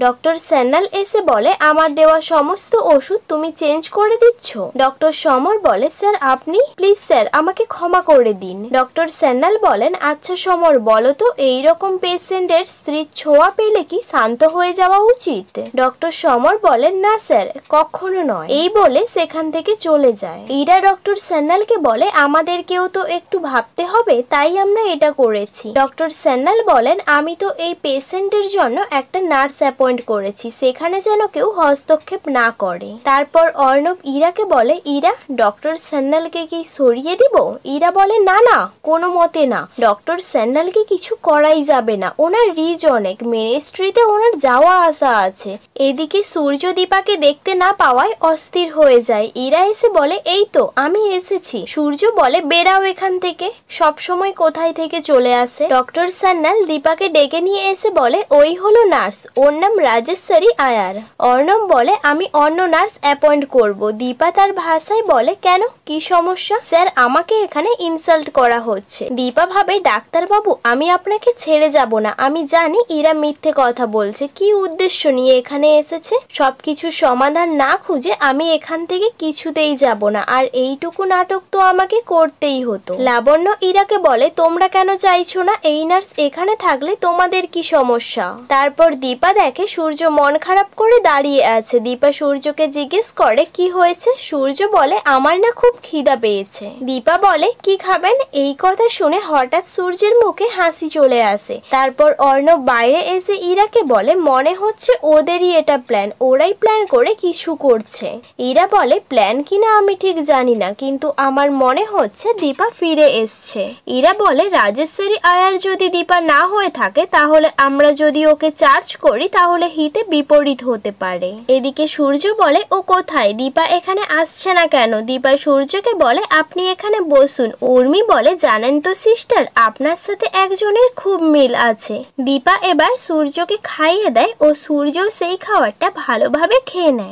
Doctor Sanyal এসে বলে আমার দেওয়া সমস্ত ওষুধ তুমি চেঞ্জ করে দিচ্ছ। ডক্টর সমর বলে স্যার আপনি প্লিজ স্যার আমাকে ক্ষমা করে দিন। ডক্টর স্যান্যাল বলেন আচ্ছা সমর বলো তো এইরকম পেশেন্টের স্ত্রীর ছোঁয়া পেলে কি শান্ত হয়ে যাওয়া উচিত? ডক্টর সমর বলেন না স্যার কখনো নয়। এই বলে সেখান থেকে চলে যায়। ইরা ডক্টর স্যান্যালকে বলে আমাদেরকেও তো একটু ভাবতে হবে, তাই আমরা এটা করেছি। ডক্টর স্যান্যাল বলেন আমি তো এই পেশেন্টের জন্য একটা নার্স অ্যাপয়েন্ট করেছি, সেখানে যেন কেউ হস্তক্ষেপ না করে। তারপর অর্ণব ইরাকে বলে ইরা ডক্টর স্যান্যালকে কি সরিয়ে দিব? ইরা বলে না না কোনো মতে না, ডক্টর স্যান্যালকে কিছু করাই যাবে না, ওনার রিচ অনেক, মিনিস্ট্রিতে ওনার যাওয়া আসা আছে। এদিকে সূর্য দীপাকে দেখতে না পাওয়ায় অস্থির হয়ে যায়। ইরা এসে বলে এই তো আমি এসেছি। সূর্য বলে বেরাও এখান থেকে, সব সময় কোথায় থেকে চলে আসে। ডক্টর স্যান্যাল দীপাকে ডেকে নিয়ে এসে বলে ওই হলো নার্স, ওর নাম রাজেশ্বরী আয়ার। অর্ণব বলে আমি অন্য নার্স অ্যাপয়েন্ট করব। দীপা তার ভাষায় বলে কেন কি সমস্যা? স্যার আমাকে এখানে ইনসাল্ট করা হচ্ছে। দীপা ভাবে ডাক্তারবাবু আমি আপনাকে ছেড়ে যাব না, আমি জানি ইরা মিথ্যে কথা বলছে, কি উদ্দেশ্য নিয়ে এখানে এসেছে। সবকিছু সমাধান না খুঁজে আমি এখান থেকে কিছুতেই যাব না, আর এইটুকু নাটক তো আমাকে করতেই হতো। লাবণ্য ইরাকে বলে তোমরা কেন চাইছো না এই নার্স এখানে থাকলে তোমাদের কি সমস্যা? তারপর দীপা দেখে সূর্য মন খারাপ করে দাঁড়িয়ে আছে। দীপা সূর্যকে জিজ্ঞেস করে কি হয়েছে? সূর্য বলে আমার না খুব খিদা পেয়েছে। দীপা বলে কি খাবেন? এই কথা শুনে হঠাৎ সূর্যের মুখে হাসি চলে আসে। তারপর অর্ণব বাইরে এসে ইরাকে বলে মনে হচ্ছে ওদেরই এটা প্ল্যান, ওরাই প্ল্যান করে কিছু করছে। ইরা বলে প্ল্যান কিনা আমি ঠিক জানি না, কিন্তু আমার মনে হচ্ছে দীপা ফিরে এসছে। ইরা বলে রাজেশ্বরী আয়ার যদি দীপা না হয়ে থাকে তাহলে আমরা যদি ওকে চার্জ করি তাহলে হিতে বিপরীত হতে পারে। এদিকে সূর্য বলে ও কোথায়? দীপা এখানে আসছে না কেন? দীপা সূর্যকে বলে আপনি এখানে বসুন। উর্মি বলে জানেন তো সিস্টার আপনার সাথে একজনের খুব মিল আছে। দীপা এবার সূর্যকে খাইয়ে দেয় ও সূর্য সেই খাবারটা ভালোভাবে খেয়ে নেয়।